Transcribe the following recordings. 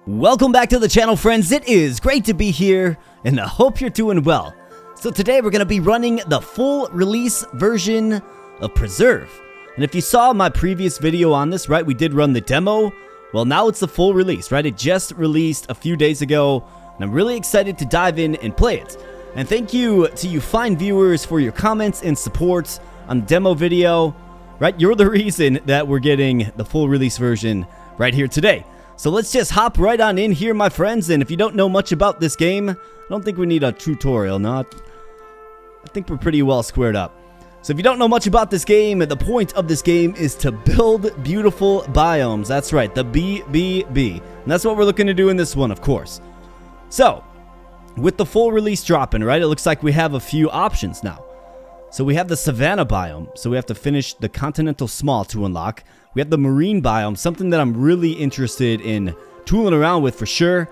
Welcome back to the channel, friends. It is great to be here, and I hope you're doing well. So today we're going to be running the full release version of Preserve. And if you saw my previous video on this, right, we did run the demo. Well, now it's the full release, right? It just released a few days ago, and I'm really excited to dive in and play it. And thank you to you fine viewers for your comments and support on the demo video, right? You're the reason that we're getting the full release version right here today. So let's just hop right on in here, my friends. And if you don't know much about this game, I don't think we need a tutorial. I think we're pretty well squared up. So if you don't know much about this game, the point of this game is to build beautiful biomes. That's right, the BBB. And that's what we're looking to do in this one, of course. So, with the full release dropping, right, it looks like we have a few options now. So we have the Savanna biome, so we have to finish the Continental Small to unlock. We have the Marine biome, something that I'm really interested in tooling around with for sure.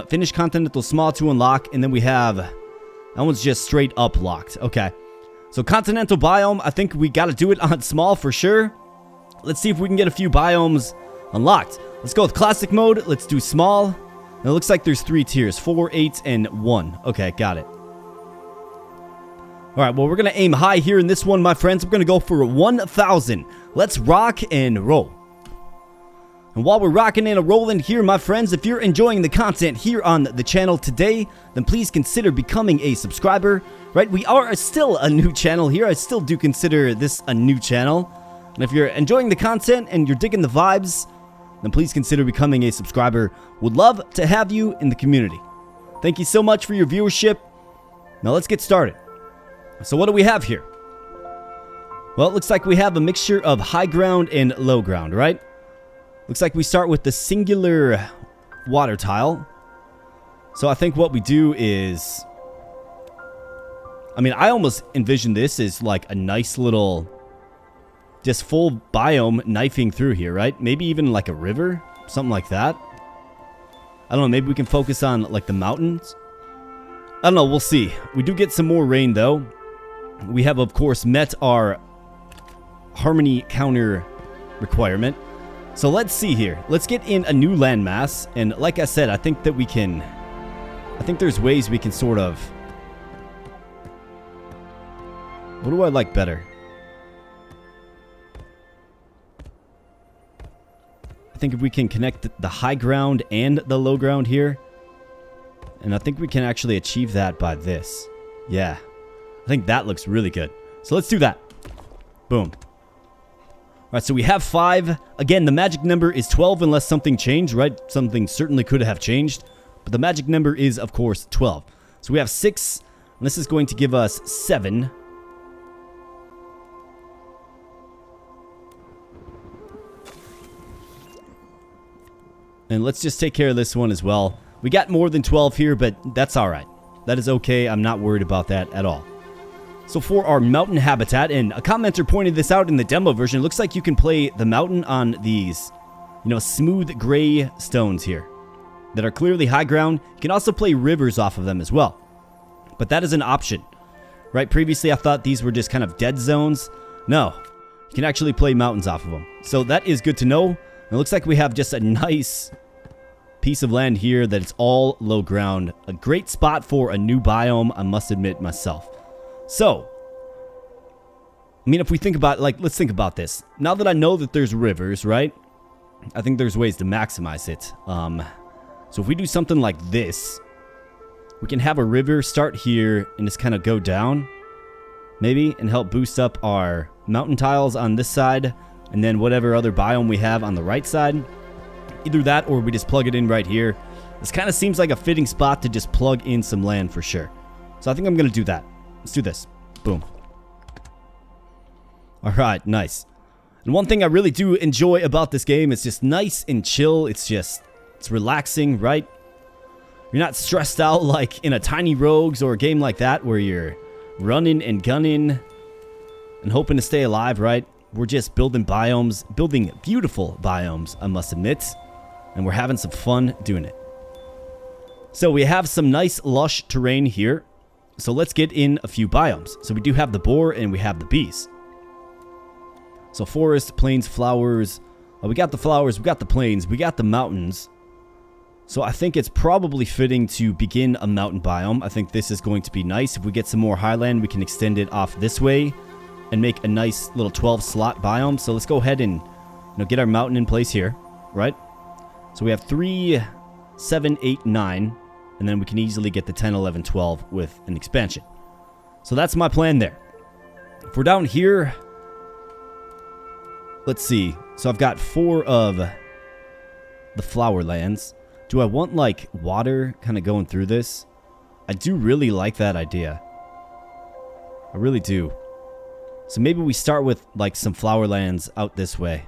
Finish Continental Small to unlock, and then we have, that one's just straight up locked. Okay, so Continental Biome, I think we got to do it on Small for sure. Let's see if we can get a few biomes unlocked. Let's go with Classic mode, let's do Small. And it looks like there's 3 tiers, 4, 8, and 1. Okay, got it. Alright, well, we're going to aim high here in this one, my friends. We're going to go for 1,000. Let's rock and roll. And while we're rocking and rolling here, my friends, if you're enjoying the content here on the channel today, then please consider becoming a subscriber. Right, we are still a new channel here. I still do consider this a new channel. And if you're enjoying the content and you're digging the vibes, then please consider becoming a subscriber. Would love to have you in the community. Thank you so much for your viewership. Now let's get started. So what do we have here? Well, it looks like we have a mixture of high ground and low ground, right? Looks like we start with the singular water tile. So I think what we do is, I mean, I almost envision this as like a nice little, just full biome knifing through here, right? Maybe even like a river, something like that. I don't know, maybe we can focus on like the mountains. I don't know, we'll see. We do get some more rain though. We have, of course, met our harmony counter requirement. So let's see here. Let's get in a new landmass. And like I said, I think that we can, I think there's ways we can sort of, what do I like better? I think if we can connect the high ground and the low ground here. And I think we can actually achieve that by this. Yeah. I think that looks really good. So let's do that. Boom. Alright, so we have 5. Again, the magic number is 12 unless something changed, right? Something certainly could have changed. But the magic number is, of course, 12. So we have 6. And this is going to give us 7. And let's just take care of this one as well. We got more than 12 here, but that's alright. That is okay. I'm not worried about that at all. So for our mountain habitat, and a commenter pointed this out in the demo version, it looks like you can play the mountain on these, smooth gray stones here that are clearly high ground. You can also play rivers off of them as well. But that is an option, right? Previously, I thought these were just kind of dead zones. No, you can actually play mountains off of them. So that is good to know. It looks like we have just a nice piece of land here that it's all low ground. A great spot for a new biome, I must admit myself. So, I mean, if we think about, let's think about this. Now that I know that there's rivers, right? I think there's ways to maximize it. So if we do something like this, we can have a river start here and just kind of go down, maybe, and help boost up our mountain tiles on this side, and then whatever other biome we have on the right side. Either that or we just plug it in right here. This kind of seems like a fitting spot to just plug in some land for sure. So I think I'm going to do that. Let's do this. Boom. Alright, nice. And one thing I really do enjoy about this game is just nice and chill. It's relaxing, right? You're not stressed out like in a Tiny Rogues or a game like that where you're running and gunning and hoping to stay alive, right? We're just building biomes, building beautiful biomes, I must admit. And we're having some fun doing it. So we have some nice lush terrain here. So let's get in a few biomes. So we do have the boar and we have the bees. So forest, plains, flowers. We got the flowers, we got the plains, we got the mountains. So I think it's probably fitting to begin a mountain biome. I think this is going to be nice. If we get some more highland, we can extend it off this way and make a nice little 12 slot biome. So let's go ahead and get our mountain in place here, right? So we have 3, 7, 8, 9, and then we can easily get the 10, 11, 12 with an expansion. So that's my plan there. If we're down here, let's see. So I've got 4 of the flower lands. Do I want, like, water kind of going through this? I do really like that idea. I really do. So maybe we start with, like, some flower lands out this way.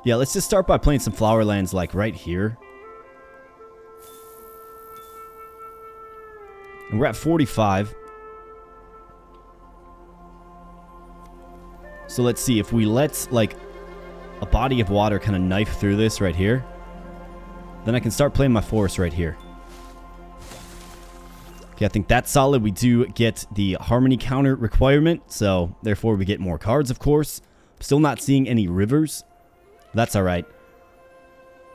Yeah, let's just start by playing some flower lands, like, right here. And we're at 45. So let's see, if we let, like, a body of water kind of knife through this right here, then I can start playing my forest right here. Okay, I think that's solid. We do get the harmony counter requirement, so therefore we get more cards, of course. Still not seeing any rivers. That's alright.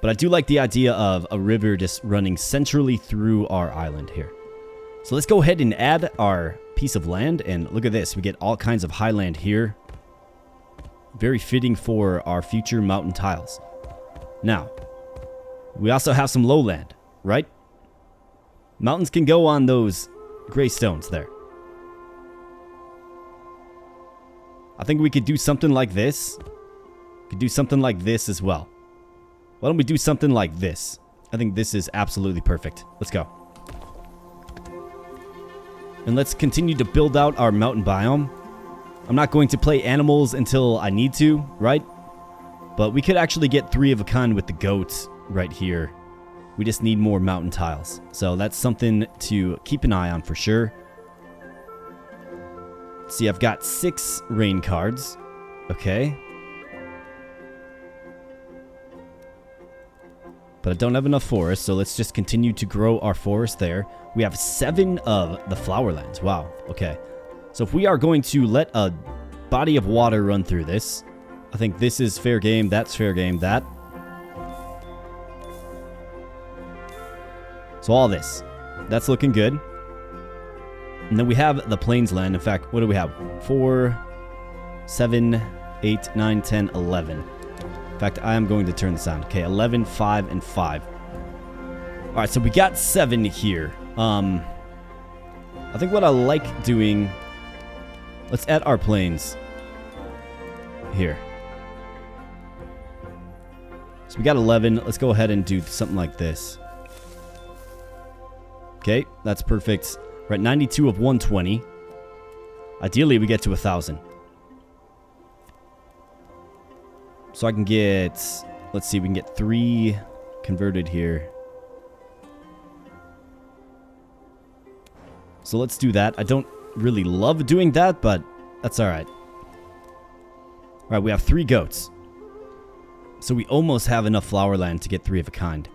But I do like the idea of a river just running centrally through our island here. So let's go ahead and add our piece of land, and look at this. We get all kinds of highland here. Very fitting for our future mountain tiles. Now, we also have some lowland, right? Mountains can go on those gray stones there. I think we could do something like this. Could do something like this as well. Why don't we do something like this? I think this is absolutely perfect. Let's go. And let's continue to build out our mountain biome. I'm not going to play animals until I need to, right? But we could actually get 3 of a kind with the goats right here. We just need more mountain tiles. So that's something to keep an eye on for sure. Let's see, I've got 6 rain cards. Okay. But I don't have enough forest, so let's just continue to grow our forest there. We have 7 of the flower lands. Wow, okay. So if we are going to let a body of water run through this, I think this is fair game, that's fair game, that. So all this. That's looking good. And then we have the plains land. In fact, what do we have? 4, 7, 8, 9, 10, 11. In fact, I am going to turn this on. Okay, 11, 5, and 5. Alright, so we got 7 here. I think what I like doing... Let's add our plains here. So we got 11. Let's go ahead and do something like this. Okay, that's perfect. We're at 92 of 120. Ideally, we get to 1,000. So I can get... Let's see, we can get 3 converted here. So let's do that. I don't really love doing that, but that's alright. Alright, we have 3 goats. So we almost have enough flower land to get 3 of a kind.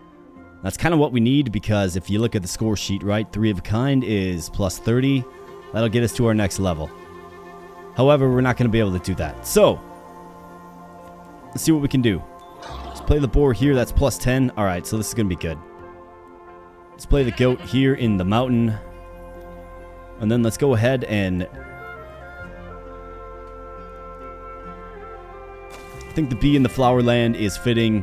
That's kind of what we need, because if you look at the score sheet, right, 3 of a kind is plus 30. That'll get us to our next level. However, we're not going to be able to do that. So, let's see what we can do. Let's play the boar here. That's plus 10. Alright, so this is going to be good. Let's play the goat here in the mountain. And then let's go ahead and... I think the bee in the flower land is fitting.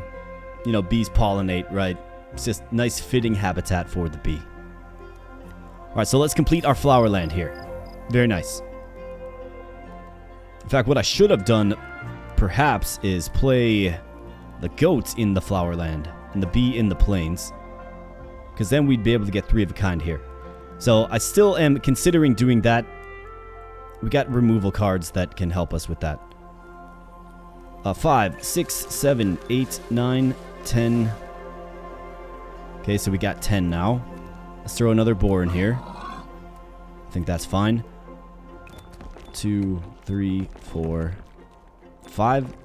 You know, bees pollinate, right? It's just nice fitting habitat for the bee. Alright, so let's complete our flower land here. Very nice. In fact, what I should have done, perhaps, is play the goats in the flower land and the bee in the plains. Because then we'd be able to get 3 of a kind here. So I still am considering doing that. We got removal cards that can help us with that. 5, 6, 7, 8, 9, 10. Okay, so we got 10 now. Let's throw another boar in here. I think that's fine. 2, 3, 4, 5.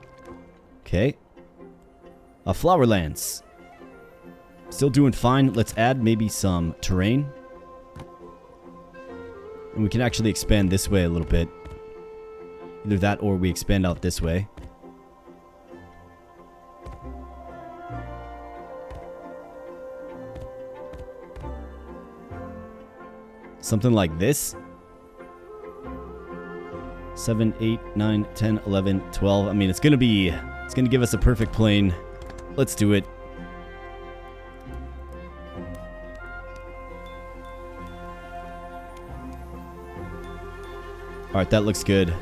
Okay. Flower lands. Still doing fine. Let's add maybe some terrain. And we can actually expand this way a little bit. Either that or we expand out this way. something like this. 7, 8, 9, 10, 11, 12. I mean, it's gonna give us a perfect plane. Let's do it. Alright, that looks good.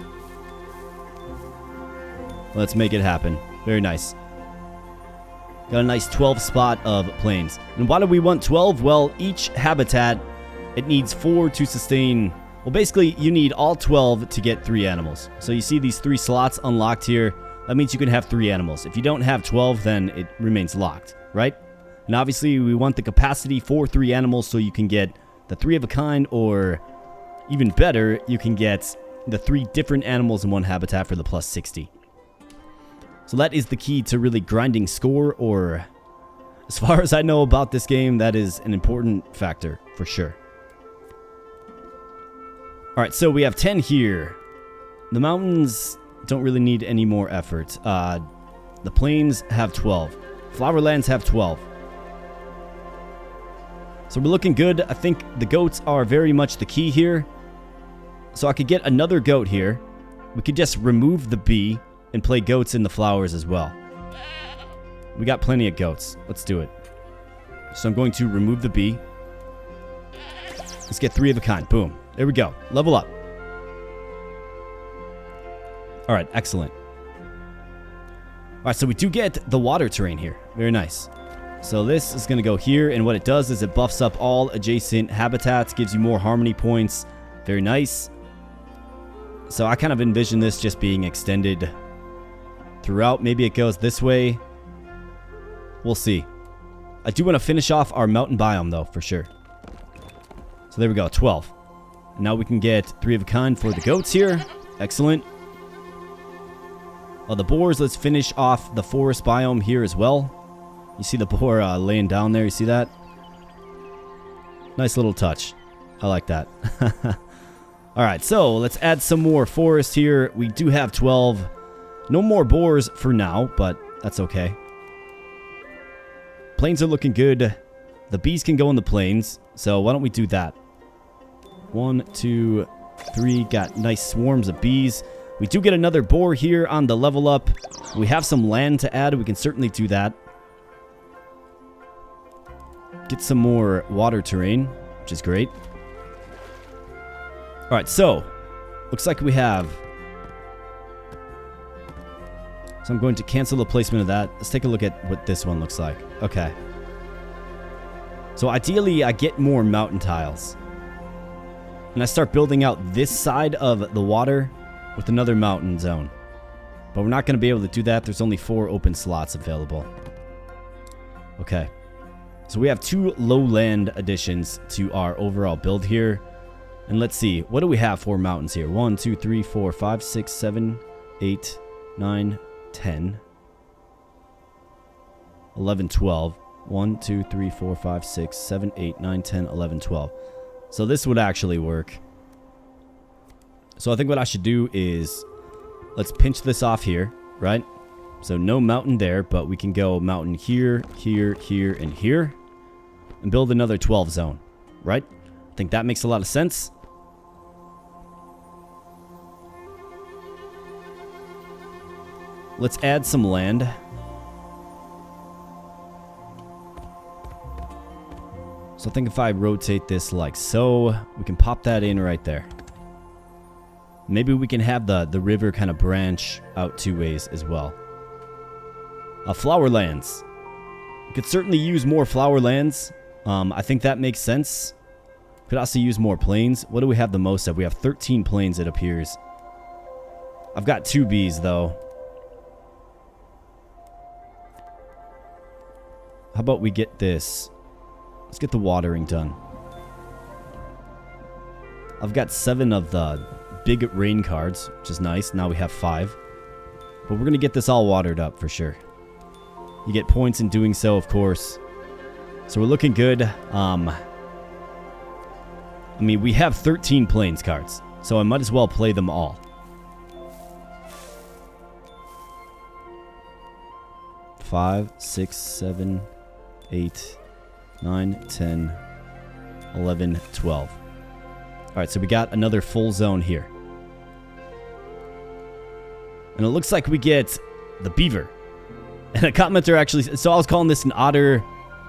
Let's make it happen. Very nice. Got a nice 12 spot of planes. And why do we want 12? Well, each habitat, it needs 4 to sustain. Well, basically, you need all 12 to get 3 animals. So you see these 3 slots unlocked here. That means you can have 3 animals. If you don't have 12, then it remains locked, right? And obviously, we want the capacity for 3 animals so you can get the 3 of a kind, or even better, you can get the 3 different animals in one habitat for the plus 60. So that is the key to really grinding score, or as far as I know about this game, that is an important factor for sure. Alright, so we have 10 here. The mountains don't really need any more effort. The plains have 12. Flowerlands have 12. So we're looking good. I think the goats are very much the key here. So I could get another goat here. We could just remove the bee and play goats in the flowers as well. We got plenty of goats. Let's do it. So I'm going to remove the bee. Let's get 3 of a kind. Boom. There we go. Level up. Alright, excellent. Alright, so we do get the water terrain here. Very nice. So this is going to go here, and what it does is it buffs up all adjacent habitats, gives you more harmony points. Very nice. So I kind of envision this just being extended throughout. Maybe it goes this way. We'll see. I do want to finish off our mountain biome, though, for sure. So there we go, 12. Now we can get 3 of a kind for the goats here. Excellent. The boars, let's finish off the forest biome here as well. You see the boar laying down there, you see that? Nice little touch. I like that. Alright, so let's add some more forest here. We do have 12. No more boars for now, but that's okay. Plains are looking good. The bees can go in the plains, so why don't we do that? 1, 2, 3. Got nice swarms of bees. We do get another boar here on the level up. We have some land to add. We can certainly do that. Get some more water terrain, which is great. Alright, so looks like we have. So I'm going to cancel the placement of that. Let's take a look at what this one looks like. Okay. So ideally, I get more mountain tiles. And I start building out this side of the water with another mountain zone. But we're not going to be able to do that. There's only 4 open slots available. Okay. So we have 2 lowland additions to our overall build here. And let's see. What do we have for mountains here? 1, 2, 3, 4, 5, 6, 7, 8, 9, 10, 11, 12. 1, 2, 3, 4, 5, 6, 7, 8, 9, 10, 11, 12. So this would actually work. So I think what I should do is, let's pinch this off here, right? So no mountain there, but we can go mountain here, here, here, and here. And build another 12 zone, right? I think that makes a lot of sense. Let's add some land. So I think if I rotate this like so, we can pop that in right there. Maybe we can have the river kind of branch out 2 ways as well. Flowerlands. We could certainly use more flowerlands. I think that makes sense. Could also use more plains. What do we have the most of? We have 13 plains, it appears. I've got 2 bees, though. How about we get this? Let's get the watering done. I've got 7 of the big rain cards, which is nice. Now we have 5. But we're going to get this all watered up for sure. You get points in doing so, of course. So we're looking good. I mean, we have 13 plains cards, so I might as well play them all. Five, 6, 7, 8, 9, 10, 11, 12. Alright, so we got another full zone here. And it looks like we get the beaver. And a commenter actually... So I was calling this an otter.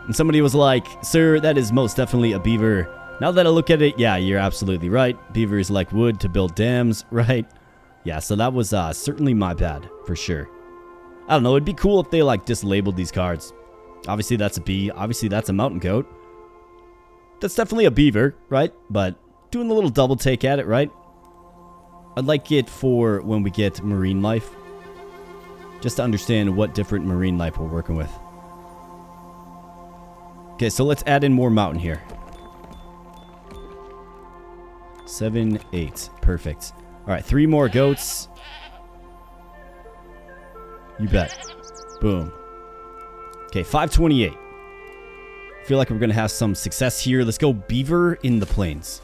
And somebody was like, sir, that is most definitely a beaver. Now that I look at it, yeah, you're absolutely right. Beavers like wood to build dams, right? Yeah, so that was certainly my bad, for sure. I don't know, it'd be cool if they, like, just labeled these cards. Obviously, that's a bee. Obviously, that's a mountain goat. That's definitely a beaver, right? But doing a little double take at it, right? I'd like it for when we get marine life. Just to understand what different marine life we're working with. Okay, so let's add in more mountain here. 7, 8. Perfect. Alright, 3 more goats. You bet. Boom. Okay, 528. Feel like we're going to have some success here. Let's go beaver in the plains.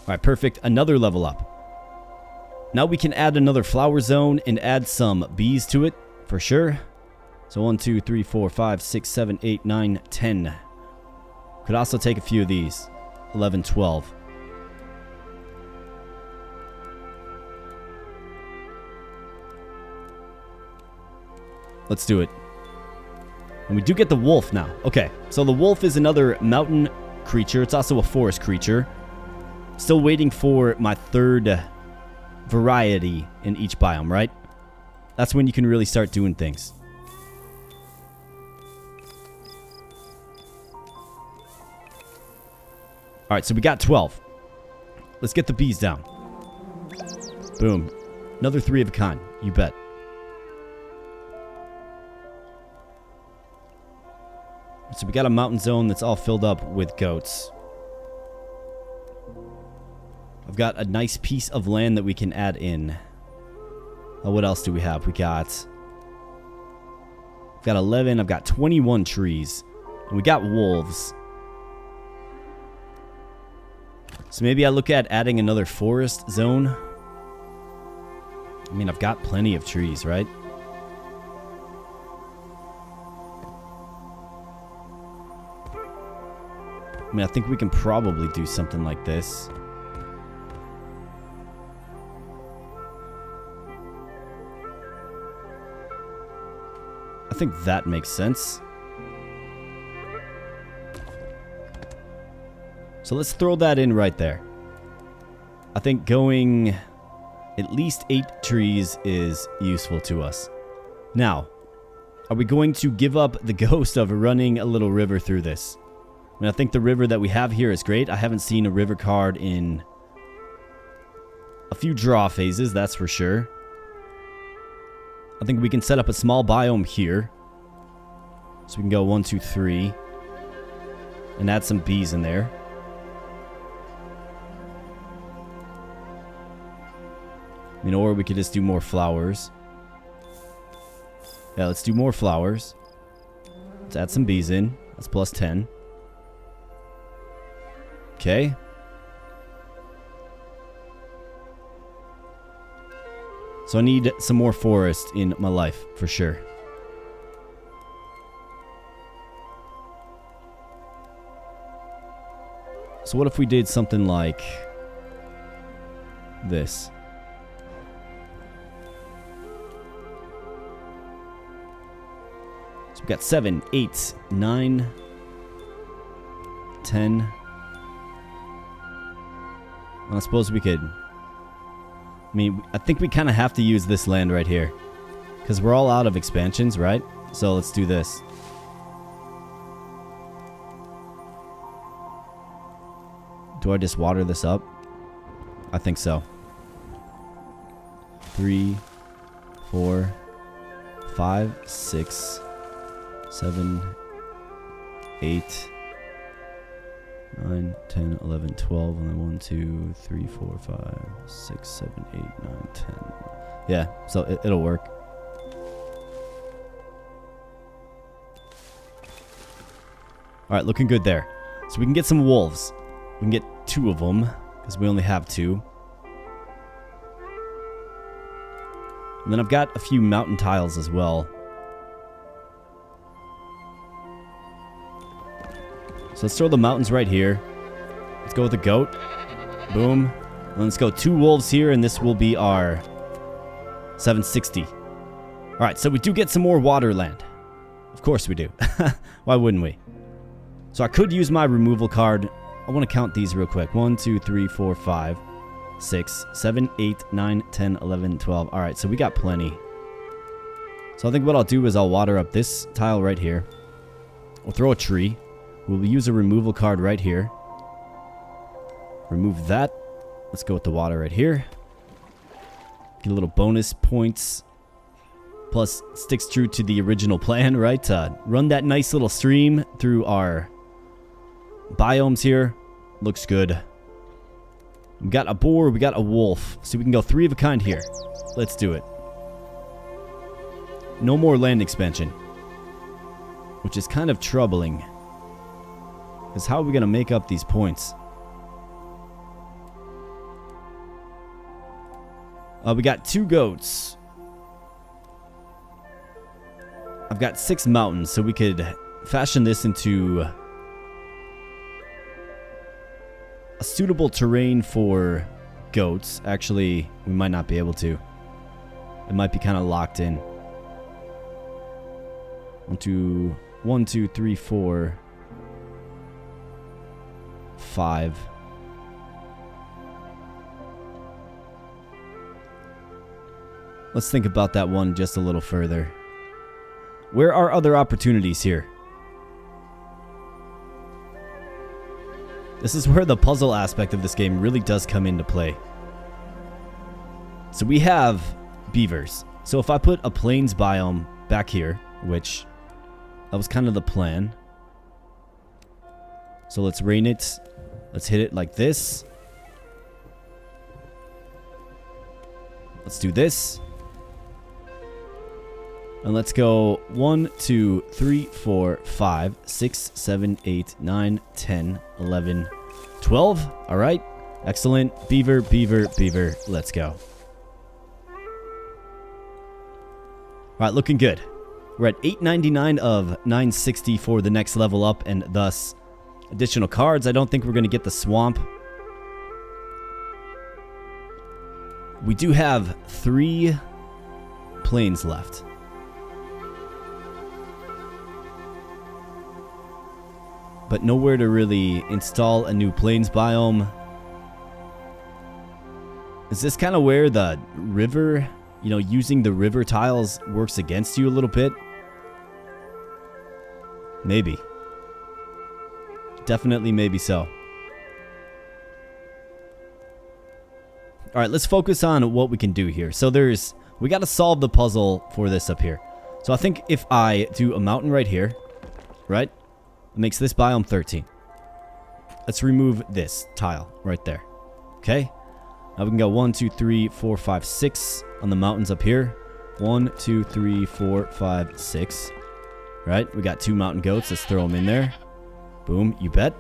Alright, perfect. Another level up. Now we can add another flower zone and add some bees to it, for sure. So 1, 2, 3, 4, 5, 6, 7, 8, 9, 10. Could also take a few of these. 11, 12. Let's do it. And we do get the wolf now. Okay, so the wolf is another mountain creature. It's also a forest creature. Still waiting for my third variety in each biome, right? That's when you can really start doing things. Alright, so we got 12. Let's get the bees down. Boom. Another 3 of a kind. You bet. So we got a mountain zone that's all filled up with goats. I've got a nice piece of land that we can add in. What else do we have? We've got 11. I've got 21 trees. And we got wolves. So maybe I look at adding another forest zone. I mean, I've got plenty of trees, right? I mean, I think we can probably do something like this. I think that makes sense. So let's throw that in right there. I think going at least 8 trees is useful to us. Now, are we going to give up the ghost of running a little river through this? I mean, I think the river that we have here is great. I haven't seen a river card in a few draw phases, that's for sure. I think we can set up a small biome here. So we can go 1, 2, 3. And add some bees in there. I mean, or we could just do more flowers. Yeah, let's do more flowers. Let's add some bees in. That's plus 10. Okay. So I need some more forest in my life, for sure. So what if we did something like this? So we've got 7, 8, 9, 10. I suppose we could... I mean, I think we kind of have to use this land right here. Because we're all out of expansions, right? So let's do this. Do I just water this up? I think so. 3, 4, 5, 6, 7, 8, 9, 10, 11, 12, and then 1, 2, 3, 4, 5, 6, 7, 8, 9, 10. Yeah, so it'll work. Alright, looking good there. So we can get some wolves. We can get 2 of them, because we only have 2. And then I've got a few mountain tiles as well. So let's throw the mountains right here. Let's go with a goat. Boom. And let's go 2 wolves here, and this will be our 760. All right, so we do get some more water land. Of course we do. Why wouldn't we? So I could use my removal card. I want to count these real quick. 1, 2, 3, 4, 5, 6, 7, 8, 9, 10, 11, 12. All right, so we got plenty. So I think what I'll do is I'll water up this tile right here. We'll throw a tree. We'll use a removal card right here. Remove that. Let's go with the water right here. Get a little bonus points. Plus, sticks true to the original plan, right? Run that nice little stream through our biomes here. Looks good. We got a boar, we got a wolf. So we can go 3 of a kind here. Let's do it. No more land expansion. Which is kind of troubling. Because how are we going to make up these points? We got 2 goats. I've got 6 mountains, so we could fashion this into a suitable terrain for goats. Actually, we might not be able to. It might be kind of locked in. 1, 2, 3, 4, 5. Let's think about that one just a little further. Where are other opportunities here? This is where the puzzle aspect of this game really does come into play. So we have beavers. So if I put a plains biome back here, which that was kind of the plan. So let's rain it. Let's hit it like this. Let's do this. And let's go 1, 2, 3, 4, 5, 6, 7, 8, 9, 10, 11, 12. All right. Excellent. Beaver, beaver, beaver. Let's go. All right, looking good. We're at 899 of 960 for the next level up, and thus additional cards. I don't think we're going to get the swamp. We do have 3 plains left. But nowhere to really install a new plains biome. Is this kind of where the river, using the river tiles works against you a little bit? Maybe. Definitely maybe so. Alright, let's focus on what we can do here. So we got to solve the puzzle for this up here. So I think if I do a mountain right here, right? It makes this biome 13. Let's remove this tile right there. Okay? Now we can go 1, 2, 3, 4, 5, 6 on the mountains up here. 1, 2, 3, 4, 5, 6. Right? We got 2 mountain goats. Let's throw them in there. Boom. You bet.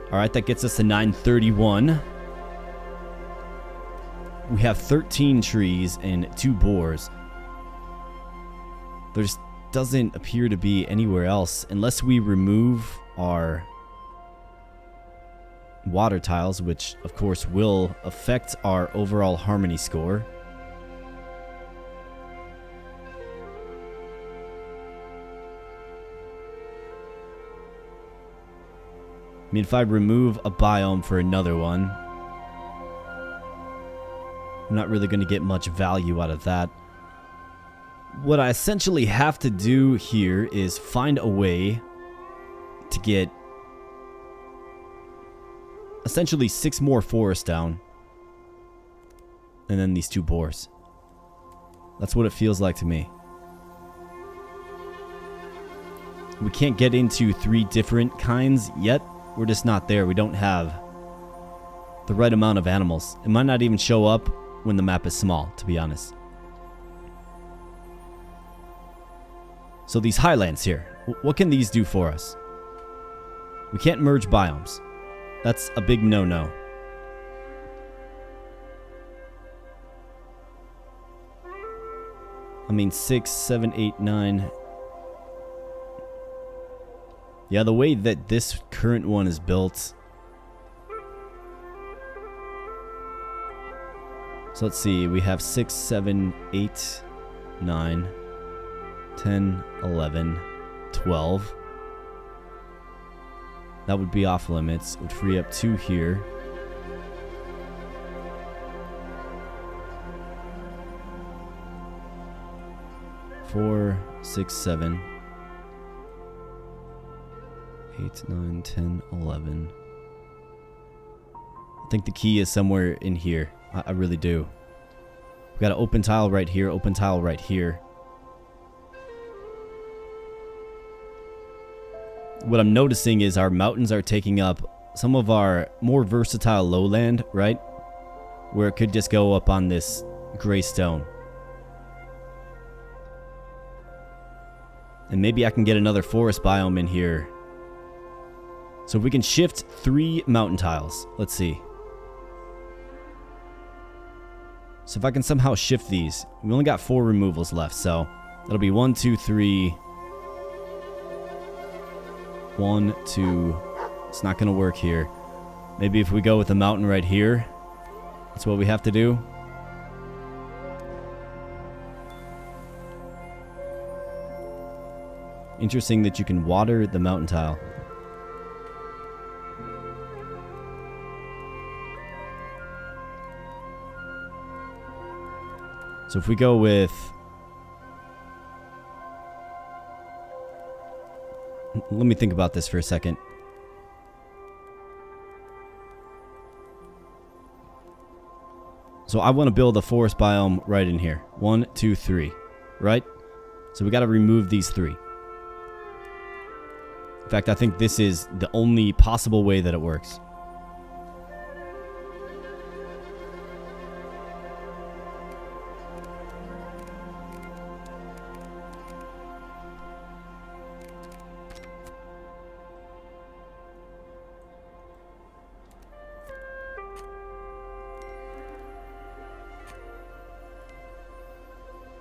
Alright, that gets us to 931. We have 13 trees and 2 boars. There's doesn't appear to be anywhere else unless we remove our water tiles, which of course will affect our overall harmony score. I mean, if I remove a biome for another one, I'm not really going to get much value out of that. What I essentially have to do here is find a way to get essentially 6 more forests down. And then these 2 boars. That's what it feels like to me. We can't get into 3 different kinds yet. We're just not there. We don't have the right amount of animals. It might not even show up when the map is small, to be honest. So these highlands here, what can these do for us? We can't merge biomes. That's a big no-no. I mean, 6, 7, 8, 9. Yeah, the way that this current one is built, So let's see, we have 6, 7, 8, 9, 10, 11, 12. That would be off limits. Would free up 2 here. Four, 6, 7, 8, 9, 10, 11. I think the key is somewhere in here. I really do. We got an open tile right here, open tile right here. What I'm noticing is our mountains are taking up some of our more versatile lowland, right? Where it could just go up on this gray stone. And maybe I can get another forest biome in here. So if we can shift 3 mountain tiles. Let's see. So if I can somehow shift these. We only got 4 removals left, so that'll be 1, 2, 3. 1, 2. It's not going to work here. Maybe if we go with the mountain right here. That's what we have to do. Interesting that you can water the mountain tile. So if we go with... Let me think about this for a second. So I want to build a forest biome right in here. 1, 2, 3. Right? So we got to remove these 3. In fact, I think this is the only possible way that it works.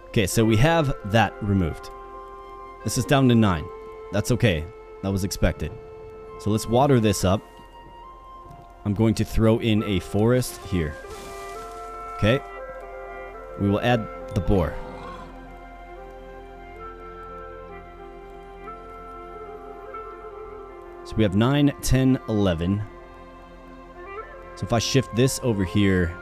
Okay, so we have that removed. This is down to 9. That's okay. That was expected. So let's water this up. I'm going to throw in a forest here. Okay. We will add the boar. So we have 9, 10, 11. So if I shift this over here...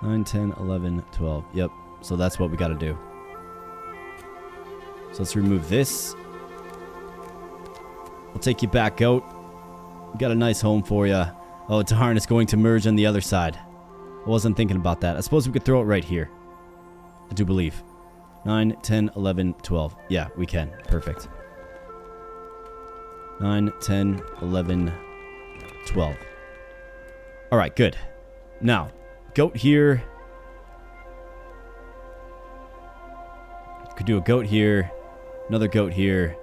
9, 10, 11, 12. Yep. So that's what we got to do. So let's remove this. We'll take you back out. We got a nice home for you. Oh, darn, it's going to merge on the other side. I wasn't thinking about that. I suppose we could throw it right here. I do believe. 9, 10, 11, 12. Yeah, we can. Perfect. 9, 10, 11, 12. All right, good. Now, goat here. Could do a goat here. Another goat here.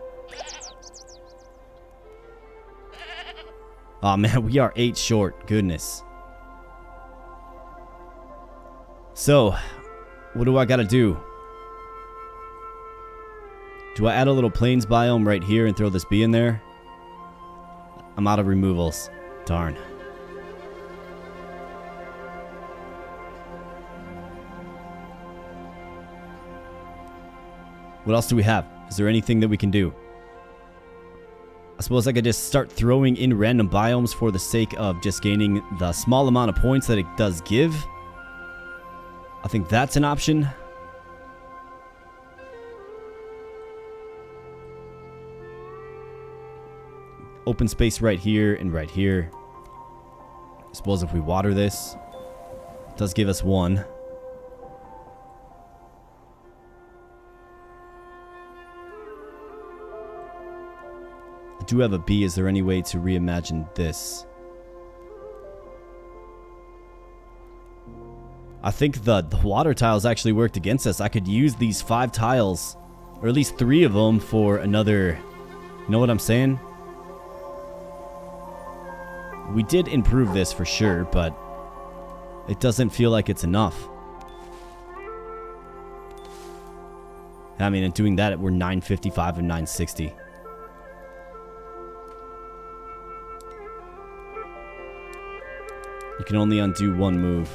Oh man, we are 8 short. Goodness. So, what do I gotta do? Do I add a little plains biome right here and throw this bee in there? I'm out of removals. Darn. What else do we have? Is there anything that we can do? I suppose I could just start throwing in random biomes for the sake of just gaining the small amount of points that it does give. I think that's an option. Open space right here and right here. I suppose if we water this, it does give us 1. I do have a bee. Is there any way to reimagine this? I think the water tiles actually worked against us. I could use these 5 tiles, or at least 3 of them, for another... You know what I'm saying? We did improve this for sure, but it doesn't feel like it's enough. I mean, in doing that, we're 955 and 960. You can only undo one move.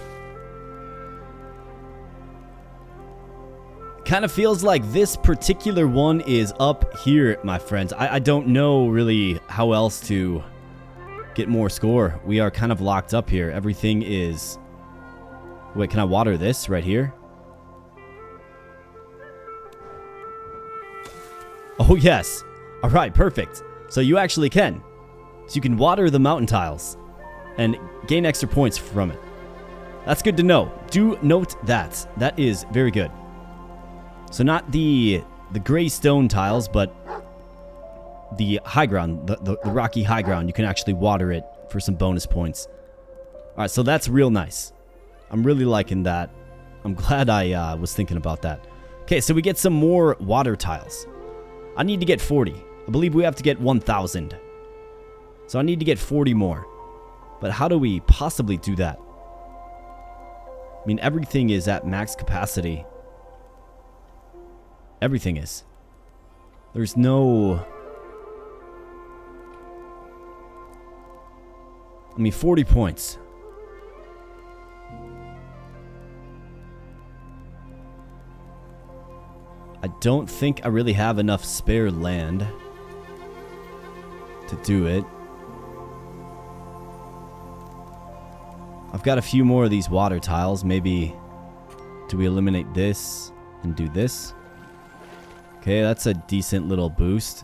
Kind of feels like this particular one is up here, my friends. I don't know really how else to get more score. We are kind of locked up here. Everything is... Wait, can I water this right here? Oh, yes. All right, perfect. So you actually can. So you can water the mountain tiles and gain extra points from it. That's good to know. Do note that. That is very good. So not the gray stone tiles, but the high ground, the rocky high ground. You can actually water it for some bonus points. All right, so that's real nice. I'm really liking that. I'm glad I was thinking about that. Okay, so we get some more water tiles. I need to get 40. I believe we have to get 1,000. So I need to get 40 more. But how do we possibly do that? I mean, everything is at max capacity. Everything is. There's no... I mean, 40 points. I don't think I really have enough spare land to do it. I've got a few more of these water tiles. Maybe do we eliminate this and do this? Okay, that's a decent little boost.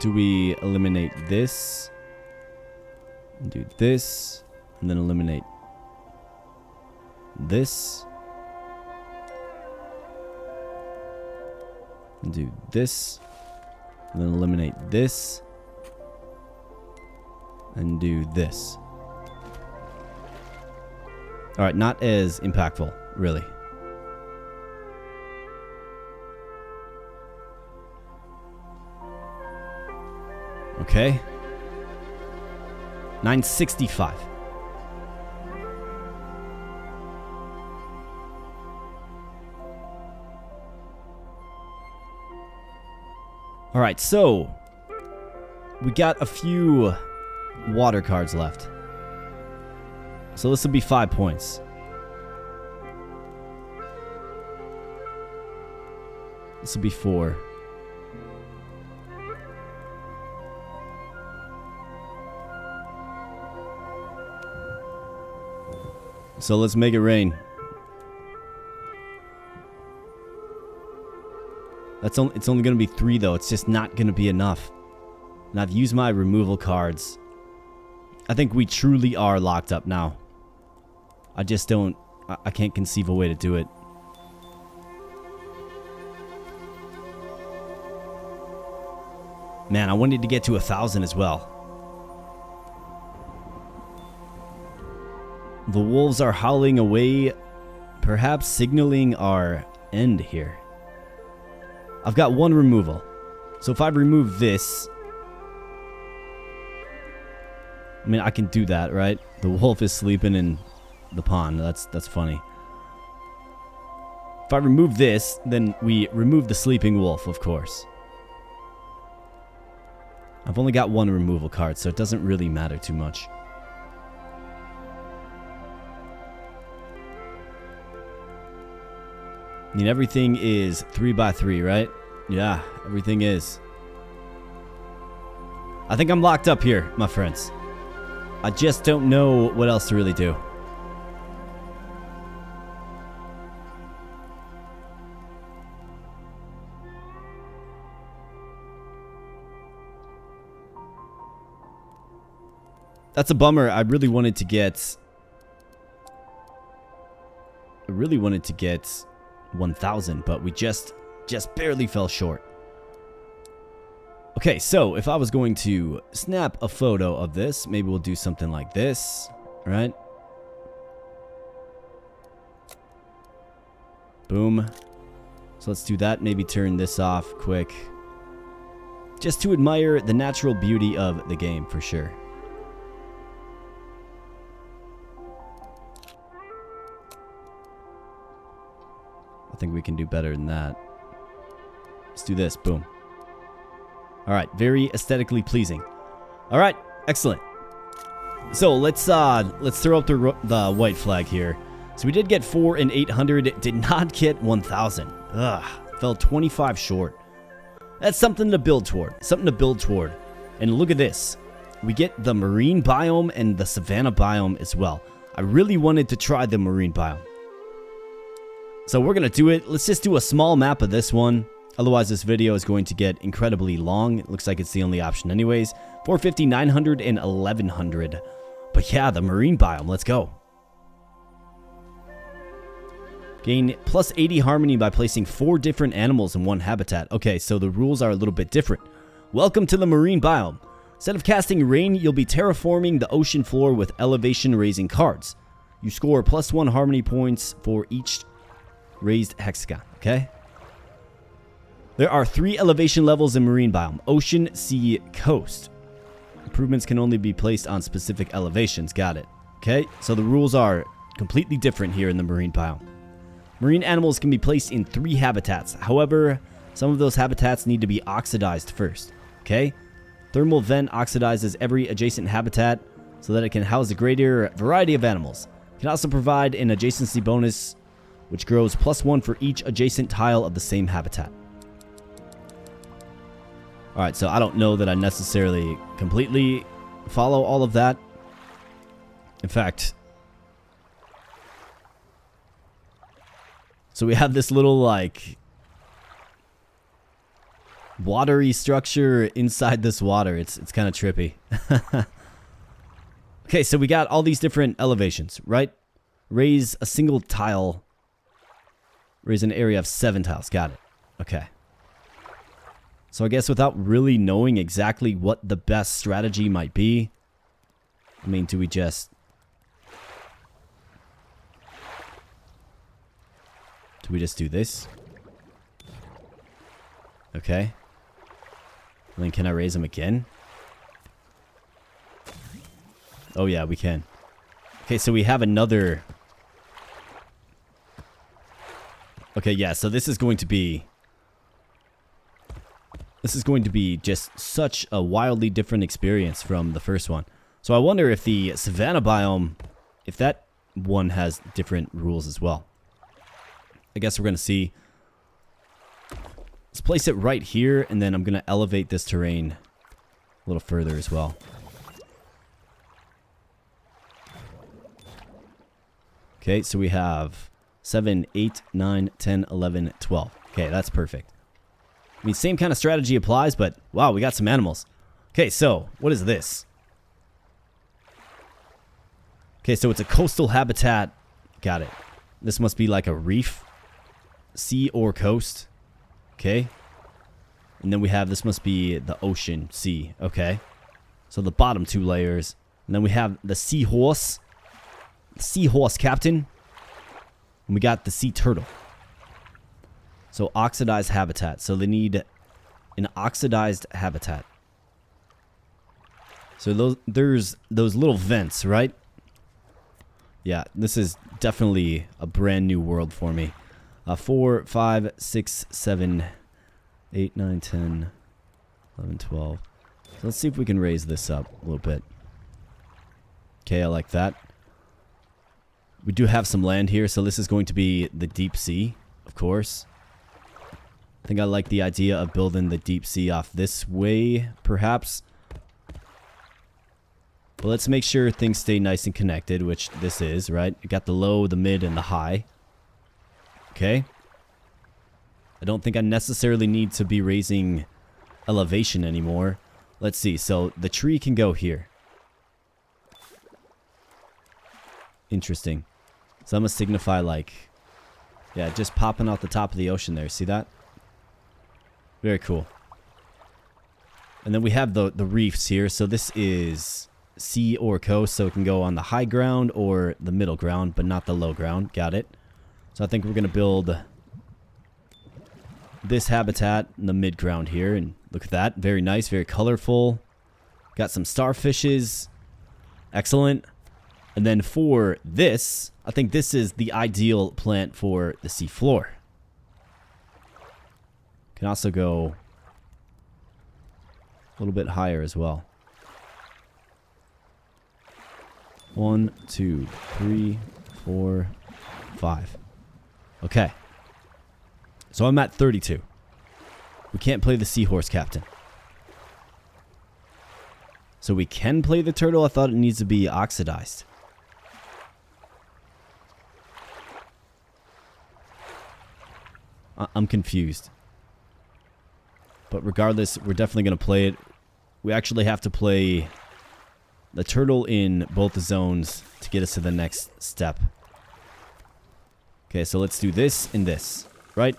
Do we eliminate this and do this and then eliminate this and do this and then eliminate this and do this? Alright, not as impactful, really. Okay. 965. Alright, so we got a few water cards left. So this will be 5 points. This will be 4. So let's make it rain. It's only going to be 3 though. It's just not going to be enough. And I've used my removal cards. I think we truly are locked up now. I just don't... I can't conceive a way to do it. Man, I wanted to get to 1,000 as well. The wolves are howling away, perhaps signaling our end here. I've got 1 removal. So if I remove this... I mean, I can do that, right? The wolf is sleeping in the pond. That's funny. If I remove this, then we remove the sleeping wolf, of course. I've only got 1 removal card, so it doesn't really matter too much. I mean, everything is 3x3, right? Yeah, everything is. I think I'm locked up here, my friends. I just don't know what else to really do. That's a bummer. I really wanted to get 1,000, but we just barely fell short. Okay, so if I was going to snap a photo of this, maybe we'll do something like this, right? Boom. So let's do that. Maybe turn this off quick. Just to admire the natural beauty of the game, for sure. I think we can do better than that. Let's do this. Boom. All right, very aesthetically pleasing. All right, excellent. So let's throw up the white flag here. So we did get 4 and 800. Did not get 1,000. Ugh, fell 25 short. That's something to build toward. Something to build toward. And look at this. We get the marine biome and the savanna biome as well. I really wanted to try the marine biome. So we're going to do it. Let's just do a small map of this one. Otherwise, this video is going to get incredibly long. It looks like it's the only option anyways. 450, 900, and 1100. But yeah, the marine biome. Let's go. Gain plus 80 harmony by placing 4 different animals in one habitat. Okay, so the rules are a little bit different. Welcome to the marine biome. Instead of casting rain, you'll be terraforming the ocean floor with elevation raising cards. You score plus 1 harmony points for each raised hexagon, okay? There are 3 elevation levels in marine biome: ocean, sea, coast. Improvements can only be placed on specific elevations. Got it. Okay, so the rules are completely different here in the marine biome. Marine animals can be placed in 3 habitats. However, some of those habitats need to be oxidized first. Okay? Thermal vent oxidizes every adjacent habitat so that it can house a greater variety of animals. It can also provide an adjacency bonus, which grows plus 1 for each adjacent tile of the same habitat. Alright, so I don't know that I necessarily completely follow all of that. In fact, so we have this little, like, watery structure inside this water. It's kind of trippy. Okay, so we got all these different elevations, right? Raise a single tile. Raise an area of 7 tiles. Got it. Okay. So I guess without really knowing exactly what the best strategy might be, I mean, do we just... do we just do this? Okay. And then can I raise them again? Oh yeah, we can. Okay, so we have another... okay, yeah, so this is going to be... this is going to be just such a wildly different experience from the first one. So I wonder if the savanna biome, if that one has different rules as well. I guess we're going to see. Let's place it right here, and then I'm going to elevate this terrain a little further as well. Okay, so we have 7, 8, 9, 10, 11, 12. Okay, that's perfect. I mean, same kind of strategy applies, but wow, we got some animals. Okay, so what is this? Okay, so it's a coastal habitat. Got it. This must be like a reef. Sea or coast. Okay. And then we have, this must be the ocean, sea. Okay. So the bottom 2 layers. And then we have the seahorse. The seahorse captain. And we got the sea turtle. So oxidized habitat. So they need an oxidized habitat. So there's those little vents, right? Yeah, this is definitely a brand new world for me. 4, 5, 6, 7, 8, 9, 10, 11, 12. So let's see if we can raise this up a little bit. Okay, I like that. We do have some land here, so this is going to be the deep sea, of course. I think I like the idea of building the deep sea off this way, perhaps. But let's make sure things stay nice and connected, which this is, right? You got the low, the mid, and the high. Okay. I don't think I necessarily need to be raising elevation anymore. Let's see. So the tree can go here. Interesting. So I'm going to signify like... yeah, just popping out the top of the ocean there. See that? Very cool. And then we have the reefs here. So this is sea or coast. So it can go on the high ground or the middle ground, but not the low ground. Got it. So I think we're going to build this habitat in the mid ground here. And look at that. Very nice. Very colorful. Got some starfishes. Excellent. And then for this, I think this is the ideal plant for the sea floor. Can also go A little bit higher as well. 1, 2, 3, 4, 5. Okay. So I'm at 32. We can't play the seahorse captain. So we can play the turtle? I thought it needs to be oxidized. I'm confused. But regardless, we're definitely going to play it. We actually have to play the turtle in both the zones to get us to the next step. Okay, so let's do this and this, right?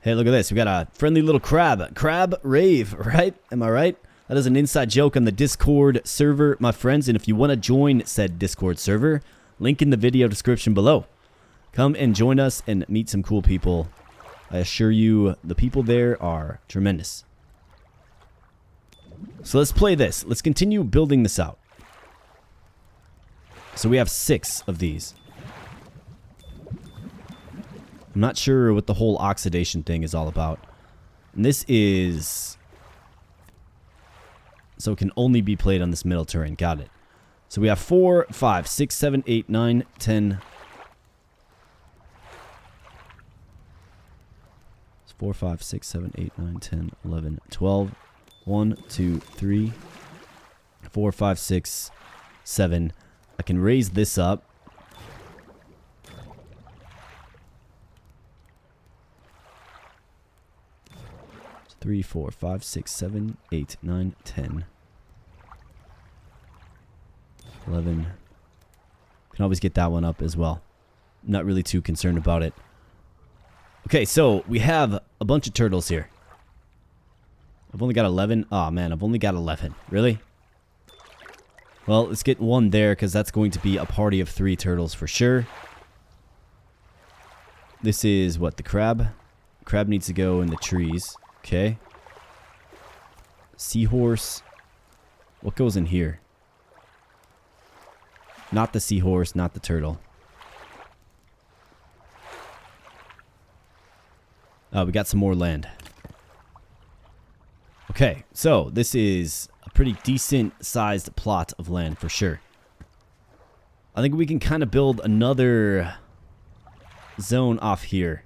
Hey, look at this. We got a friendly little crab. Crab rave, right? Am I right? That is an inside joke on the Discord server, my friends. And if you want to join said Discord server, link in the video description below. Come and join us and meet some cool people. I assure you, the people there are tremendous. So let's play this. Let's continue building this out. So we have 6 of these. I'm not sure what the whole oxidation thing is all about. And this is... So it can only be played on this middle terrain. Got it. So we have 4, 5, 6, 7, 8, 9, 10... 4, 5, 6, 7, 8, 9, 10, 11, 12. 1, 2, 3, 4, 5, 6, 7. I can raise this up. It's 3, 4, 5, 6, 7, 8, 9, 10, 11. Can always get that one up as well. Not really too concerned about it. Okay, so we have a bunch of turtles here. I've only got 11. Oh man, I've only got 11. Really? Well, let's get one there because that's going to be a party of 3 turtles for sure. This is what, the crab? Crab needs to go in the trees. Okay. Seahorse. What goes in here? Not the seahorse, not the turtle. Oh, we got some more land. Okay, so this is a pretty decent sized plot of land for sure. I think we can kind of build another zone off here.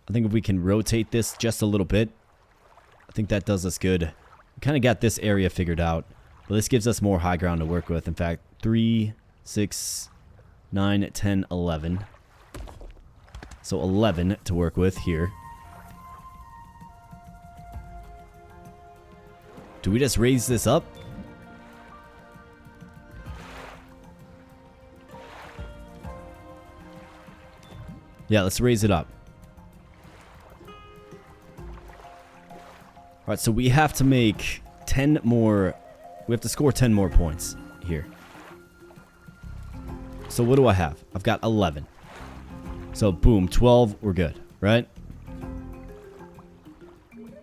I think if we can rotate this just a little bit, I think that does us good. We kind of got this area figured out, but this gives us more high ground to work with. In fact, 3, 6, 9, 10, 11. So 11 to work with here. Do we just raise this up? Yeah, let's raise it up. Alright, so we have to make 10 more... We have to score 10 more points here. So what do I have? I've got 11. So boom, 12, we're good, right? And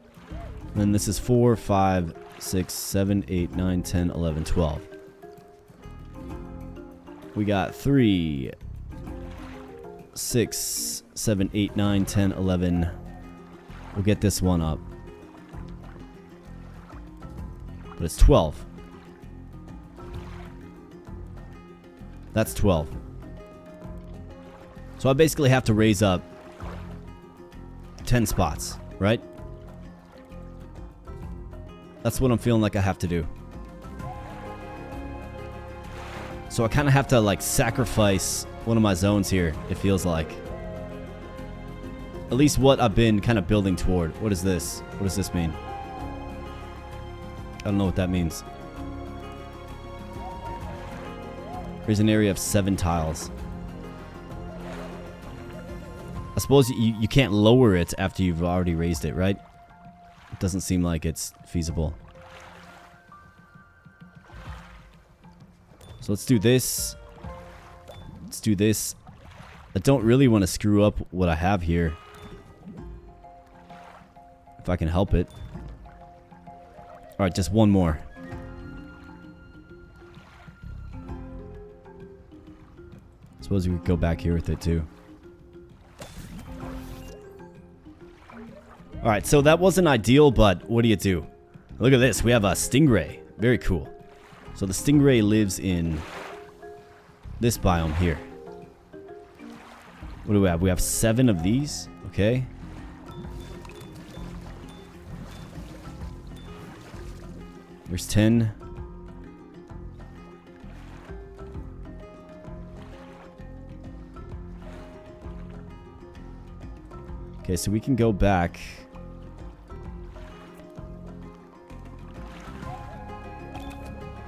then this is 4, 5, 6, 7, 8, 9, 10, 11, 12. We got 3, 6, 7, 8, 9, 10, 11. We'll get this one up. But it's 12. That's 12. So I basically have to raise up 10 spots, right? That's what I'm feeling like I have to do. So I kind of have to like sacrifice one of my zones here, it feels like. At least what I've been kind of building toward. What is this? What does this mean? I don't know what that means. Here's an area of 7 tiles. I suppose you can't lower it after you've already raised it, right? It doesn't seem like it's feasible. So let's do this. Let's do this. I don't really want to screw up what I have here. If I can help it. Alright, just one more. Suppose we could go back here with it too. Alright, so that wasn't ideal, but what do you do? Look at this. We have a stingray. Very cool. So the stingray lives in this biome here. What do we have? We have 7 of these. Okay. There's 10. Okay, so we can go back.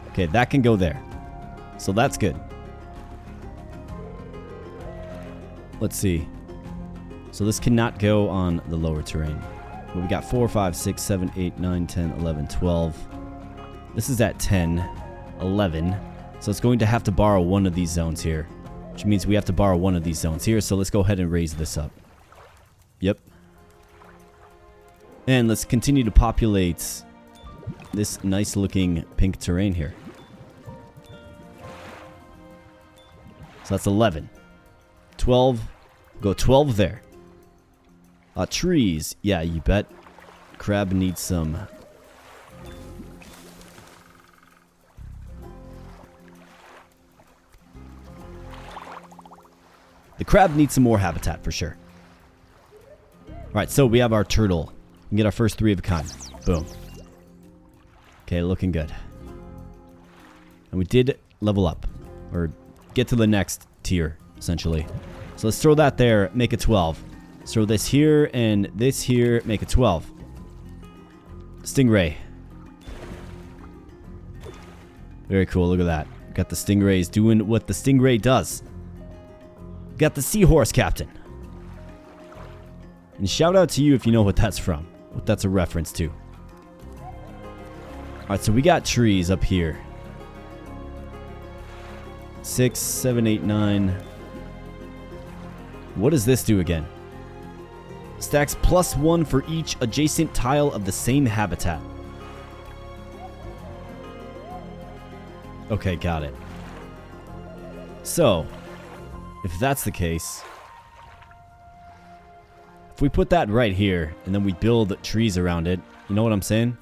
Okay, that can go there. So that's good. Let's see. So this cannot go on the lower terrain. But we got 4, 5, 6, 7, 8, 9, 10, 11, 12. This is at 10, 11. So it's going to have to borrow one of these zones here. Which means we have to borrow one of these zones here. So let's go ahead and raise this up. Yep. And let's continue to populate this nice looking pink terrain here. So that's 11. 12. Go 12 there. Trees. Yeah, you bet. Crab needs some. The crab needs some more habitat for sure. Alright, so we have our turtle. We can get our first 3 of a kind. Boom. Okay, looking good. And we did level up. Or get to the next tier, essentially. So let's throw that there, make it 12. Let's throw this here and this here, make it 12. Stingray. Very cool, look at that. Got the stingrays doing what the stingray does. Got the seahorse captain. And shout out to you if you know what that's from. What that's a reference to. Alright, so we got trees up here. 6, 7, 8, 9. What does this do again? Stacks +1 for each adjacent tile of the same habitat. Okay, got it. So, if that's the case, if we put that right here, and then we build trees around it, you know what I'm saying?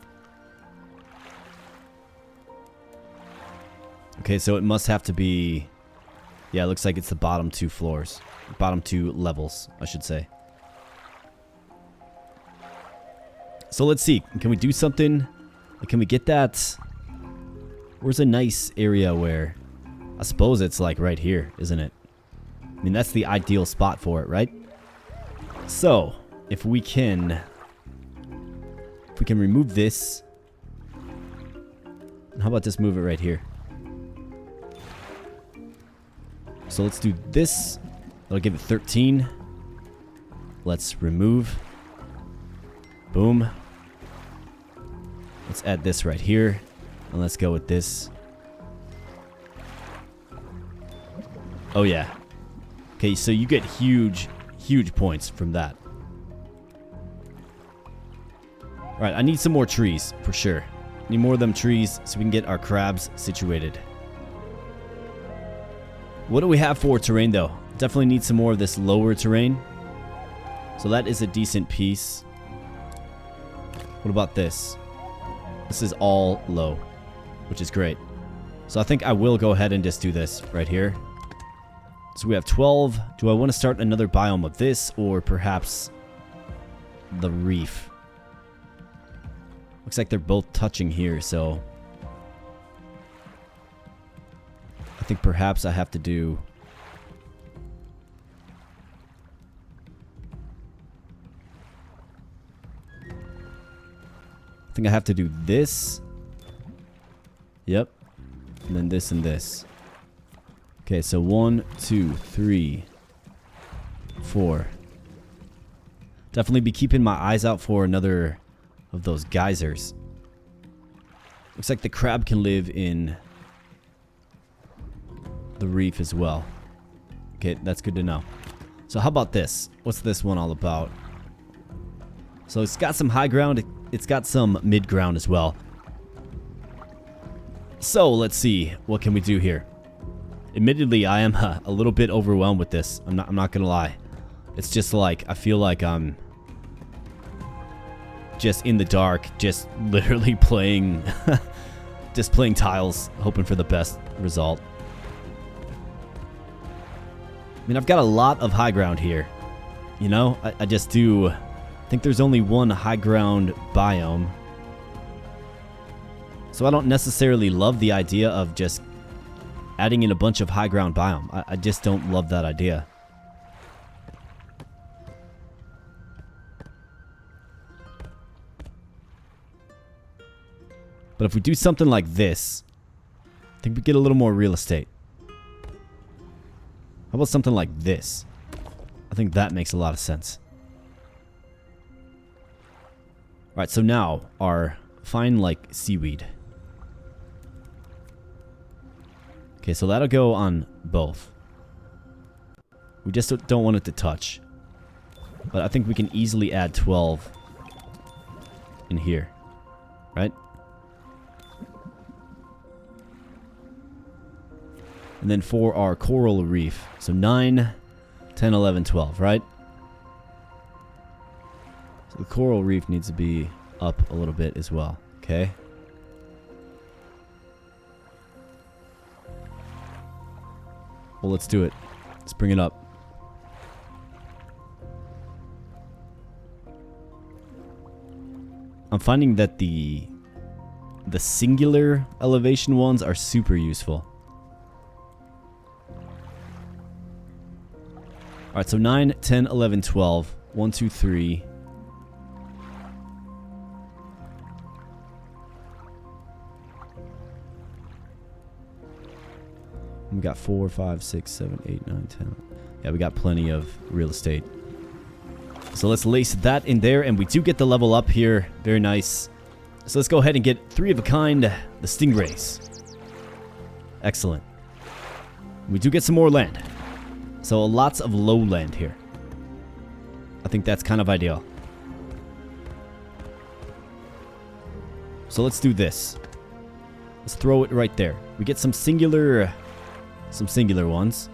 Okay, so it must have to be... Yeah, it looks like it's the bottom 2 floors. Bottom 2 levels, I should say. So let's see. Can we do something? Can we get that? Where's a nice area where... I suppose it's like right here, isn't it? I mean, that's the ideal spot for it, right? So, if we can remove this. How about just move it right here? So let's do this. That'll give it 13. Let's remove. Boom. Let's add this right here. And let's go with this. Oh yeah. Okay, so you get huge points from that. Alright, I need some more trees, for sure. Need more of them trees so we can get our crabs situated. What do we have for terrain, though? Definitely need some more of this lower terrain. So that is a decent piece. What about this? This is all low, which is great. So I think I will go ahead and just do this right here. So we have 12. Do I want to start another biome of this, or perhaps the reef? Looks like they're both touching here, so I think perhaps I have to do... I think I have to do this. Yep. And then this and this. Okay, so 1, 2, 3, 4. Definitely be keeping my eyes out for another of those geysers. Looks like the crab can live in the reef as well. Okay, that's good to know. So how about this? What's this one all about? So it's got some high ground. It's got some mid ground as well. So let's see. What can we do here? Admittedly, I am a little bit overwhelmed with this. I'm not gonna lie. It's just like I feel like I'm just in the dark, just literally playing, just playing tiles, hoping for the best result. I mean, I've got a lot of high ground here. You know, I just do. I think there's only one high ground biome. So I don't necessarily love the idea of just adding in a bunch of high ground biome. I just don't love that idea. But if we do something like this, I think we get a little more real estate. How about something like this? I think that makes a lot of sense. Alright, so now our fine like seaweed. Okay, so that'll go on both. We just don't want it to touch. But I think we can easily add 12 in here. Right? And then for our coral reef. So 9, 10, 11, 12, right? So the coral reef needs to be up a little bit as well. Okay? Well, let's do it. Let's bring it up. I'm finding that the singular elevation ones are super useful. Alright, so 9, 10, 11, 12. 1, 2, 3. We got 4, 5, 6, 7, 8, 9, 10. Yeah, we got plenty of real estate. So let's lace that in there, and we do get the level up here. Very nice. So let's go ahead and get 3 of a kind, the stingrays. Excellent. We do get some more land. So lots of low land here. I think that's kind of ideal. So let's do this. Let's throw it right there. We get some singular ones.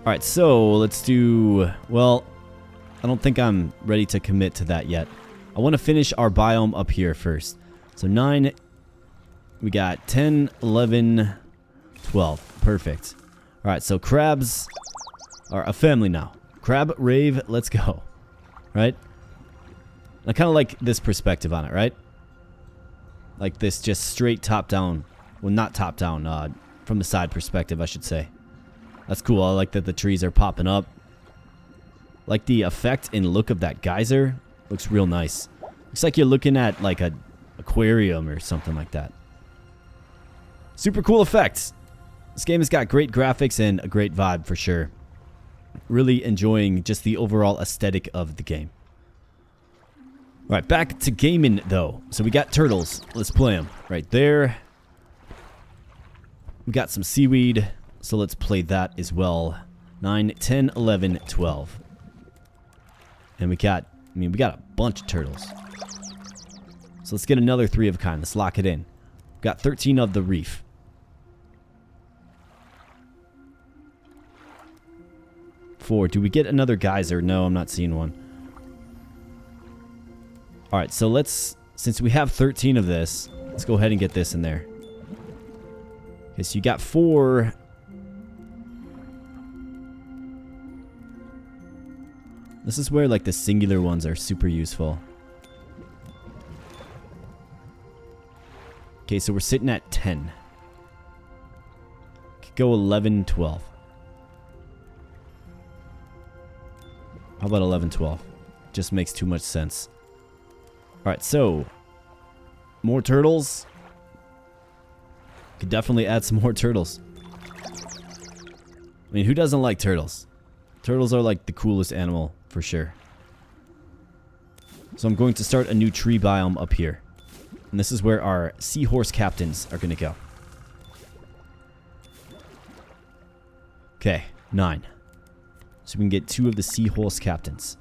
Alright, so let's do... Well, I don't think I'm ready to commit to that yet. I want to finish our biome up here first. So 9... We got 10, 11, 12. Perfect. Alright, so crabs are a family now. Crab, rave, let's go. Right? I kind of like this perspective on it, right? Like this just straight top down. Well, not top down, from the side perspective, I should say. That's cool. I like that the trees are popping up. Like the effect and look of that geyser. Looks real nice. Looks like you're looking at like a aquarium or something like that. Super cool effects. This game has got great graphics and a great vibe for sure. Really enjoying just the overall aesthetic of the game. Alright, back to gaming though. So we got turtles. Let's play them. Right there. We got some seaweed. So let's play that as well. 9, 10, 11, 12. And we got a bunch of turtles. So let's get another 3 of a kind. Let's lock it in. We got 13 of the reef. Do we get another geyser? No, I'm not seeing one. Alright, so let's... Since we have 13 of this, let's go ahead and get this in there. Okay, so you got 4... This is where, like, the singular ones are super useful. Okay, so we're sitting at 10. Could go 11, 12. How about 11, 12? Just makes too much sense. Alright, so... More turtles. Could definitely add some more turtles. I mean, who doesn't like turtles? Turtles are like the coolest animal, for sure. So I'm going to start a new tree biome up here. And this is where our seahorse captains are going to go. Okay, 9. So we can get 2 of the seahorse captains.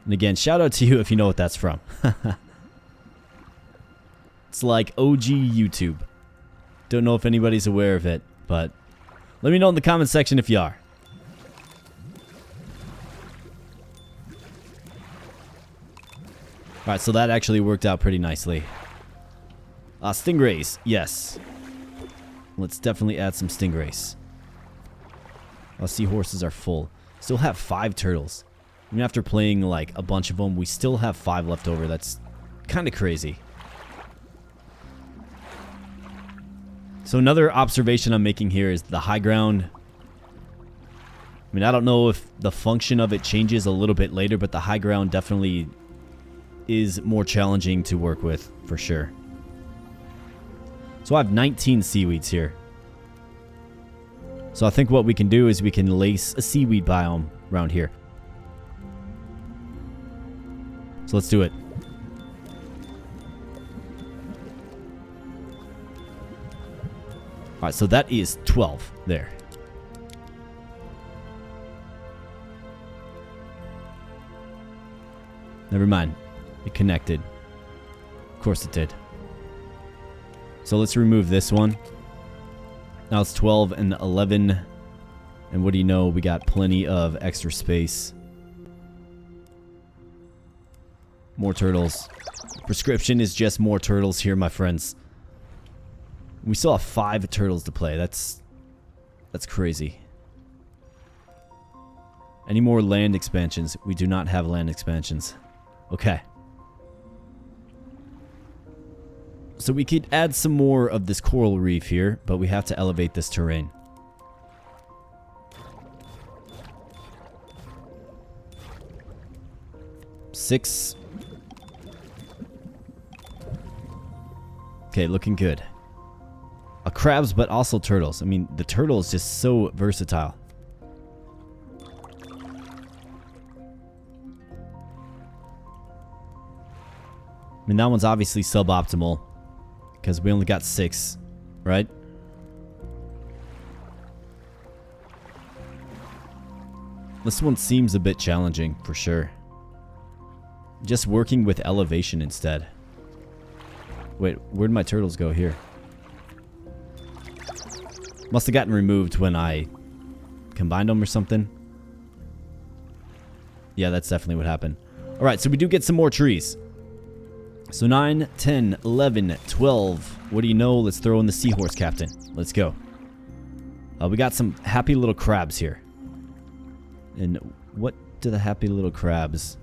And again, shout out to you if you know what that's from. It's like OG YouTube. Don't know if anybody's aware of it, but Let me know in the comment section if you are. Alright, so that actually worked out pretty nicely. Stingrays, yes. Let's definitely add some stingrays. Seahorses are full. Still have 5 turtles. Even after playing like a bunch of them, we still have 5 left over. That's kind of crazy. So another observation I'm making here is the high ground. I mean, I don't know if the function of it changes a little bit later, but the high ground definitely is more challenging to work with, for sure. So I have 19 seaweeds here. So I think what we can do is we can lace a seaweed biome around here. So let's do it. Alright, so that is 12 there. Never mind. It connected. Of course it did. So let's remove this one. Now it's 12 and 11. And what do you know? We got plenty of extra space. More turtles. Prescription is just more turtles here, my friends. We still have 5 turtles to play. That's crazy. Any more land expansions? We do not have land expansions. Okay. So we could add some more of this coral reef here, but we have to elevate this terrain. Six. Okay, looking good. Crabs, but also turtles. I mean, the turtle is just so versatile. I mean, that one's obviously suboptimal because we only got 6, right? This one seems a bit challenging for sure. Just working with elevation instead. Wait, where'd my turtles go here? Must have gotten removed when I combined them or something. Yeah, that's definitely what happened. Alright, so we do get some more trees. So 9, 10, 11, 12. What do you know? Let's throw in the seahorse captain. Let's go. We got some happy little crabs here. And what do the happy little crabs...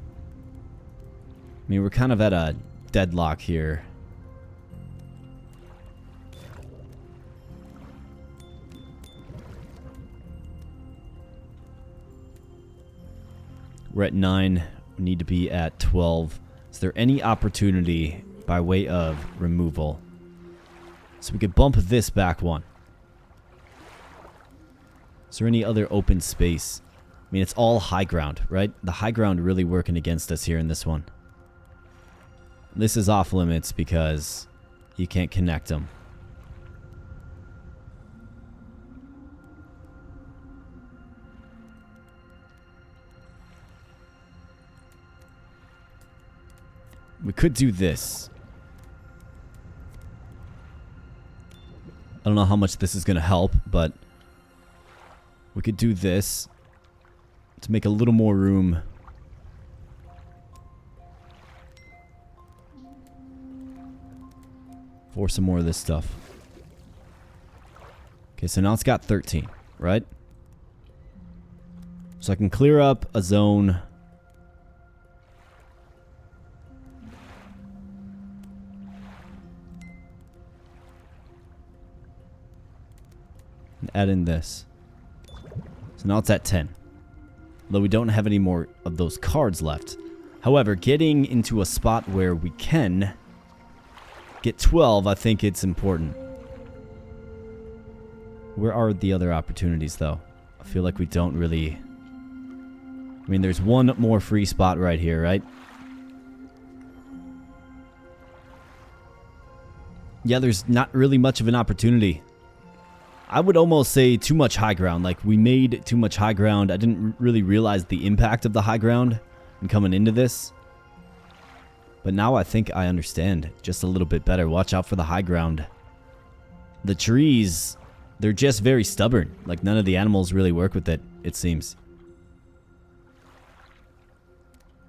I mean, we're kind of at a deadlock here. We're at 9. We need to be at 12. Is there any opportunity by way of removal? So we could bump this back 1. Is there any other open space? I mean, it's all high ground, right? The high ground really working against us here in this one. This is off limits because you can't connect them. We could do this. I don't know how much this is going to help, but we could do this to make a little more room. For some more of this stuff. Okay, so now it's got 13, right? So I can clear up a zone. And add in this. So now it's at 10. Though we don't have any more of those cards left. However, getting into a spot where we can get 12, I think it's important. Where are the other opportunities, though? I feel like we don't really... I mean, there's one more free spot right here, right? Yeah, there's not really much of an opportunity. I would almost say too much high ground. Like, we made too much high ground. I didn't really realize the impact of the high ground in coming into this. But now I think I understand just a little bit better. Watch out for the high ground. The trees they're just very stubborn. Like, none of the animals really work with it, it seems.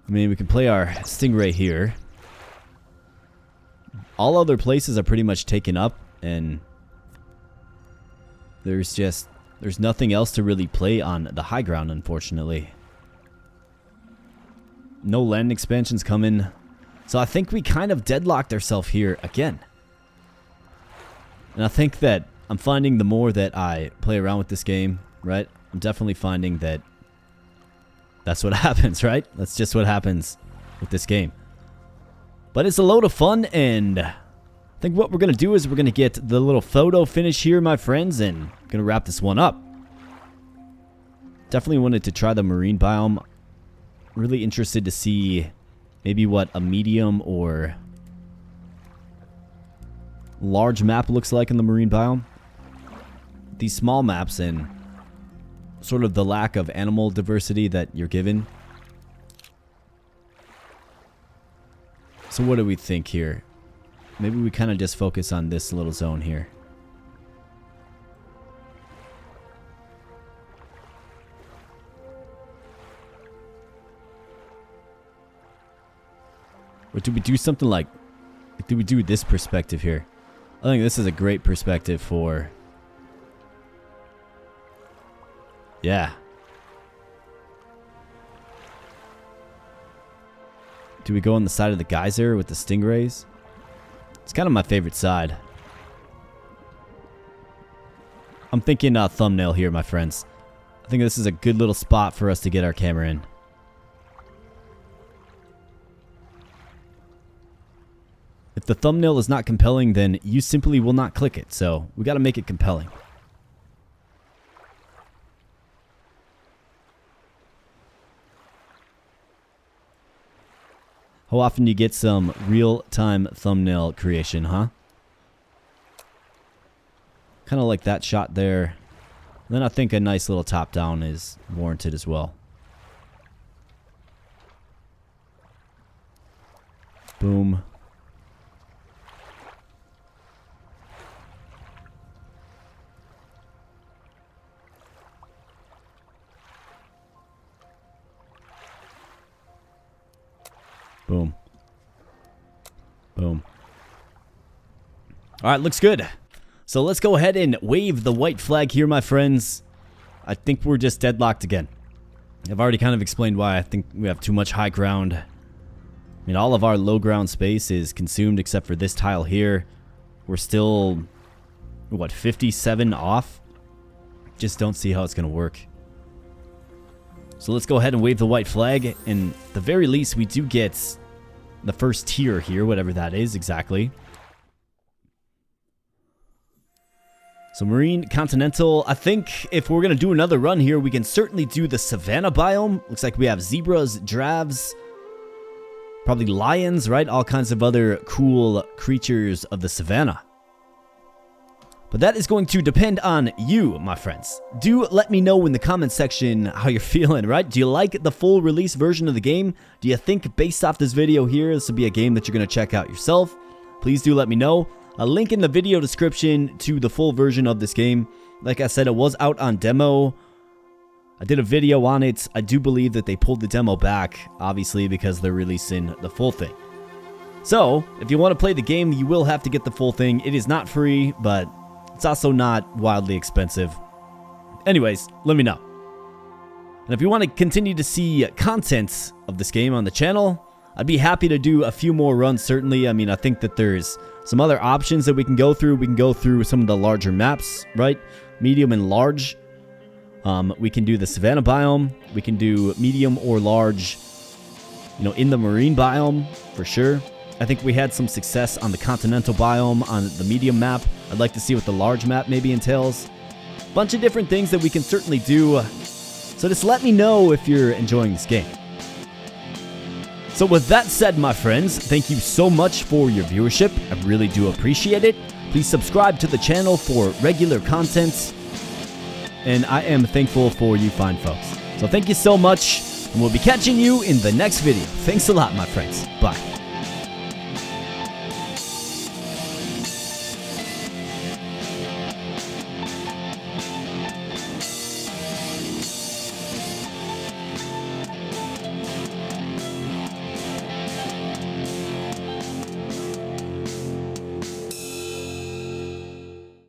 I mean, we can play our stingray here. All other places are pretty much taken up, and there's nothing else to really play on the high ground, unfortunately. No land expansions coming. So I think we kind of deadlocked ourselves here again. And I think that I'm finding the more that I play around with this game, right? I'm definitely finding that that's what happens, right? That's just what happens with this game. But it's a load of fun, and I think what we're going to do is we're going to get the little photo finish here, my friends, and I'm going to wrap this one up. Definitely wanted to try the marine biome. Really interested to see maybe what a medium or large map looks like in the marine biome. These small maps and sort of the lack of animal diversity that you're given. So what do we think here? Maybe we kind of just focus on this little zone here. Or do we do something like, do we do this perspective here? I think this is a great perspective for, yeah. Do we go on the side of the geyser with the stingrays? It's kind of my favorite side. I'm thinking thumbnail here, my friends. I think this is a good little spot for us to get our camera in. If the thumbnail is not compelling, then you simply will not click it. So we got to make it compelling. How often do you get some real-time thumbnail creation, huh? Kind of like that shot there. And then I think a nice little top-down is warranted as well. Boom. Boom. Boom. Alright, looks good. So let's go ahead and wave the white flag here, my friends. I think we're just deadlocked again. I've already kind of explained why. I think we have too much high ground. I mean, all of our low ground space is consumed except for this tile here. We're still, what, 57 off? Just don't see how it's going to work. So let's go ahead and wave the white flag. And at the very least, we do get the first tier here, whatever that is exactly. So Marine, Continental. I think if we're going to do another run here, we can certainly do the Savannah biome. Looks like we have zebras, giraffes, probably lions, right? All kinds of other cool creatures of the Savannah. But that is going to depend on you, my friends. Do let me know in the comment section how you're feeling, right? Do you like the full release version of the game? Do you think, based off this video here, this would be a game that you're going to check out yourself? Please do let me know. A link in the video description to the full version of this game. Like I said, it was out on demo. I did a video on it. I do believe that they pulled the demo back, obviously, because they're releasing the full thing. So, if you want to play the game, you will have to get the full thing. It is not free, but it's also not wildly expensive. Anyways, let me know. And if you want to continue to see content of this game on the channel, I'd be happy to do a few more runs, certainly. I mean, I think that there's some other options that we can go through. We can go through some of the larger maps, right? Medium and large. We can do the Savannah biome. We can do medium or large, you know, in the marine biome, for sure. I think we had some success on the Continental Biome on the medium map. I'd like to see what the large map maybe entails. Bunch of different things that we can certainly do. So just let me know if you're enjoying this game. So with that said, my friends, thank you so much for your viewership. I really do appreciate it. Please subscribe to the channel for regular content. And I am thankful for you fine folks. So thank you so much. And we'll be catching you in the next video. Thanks a lot, my friends. Bye.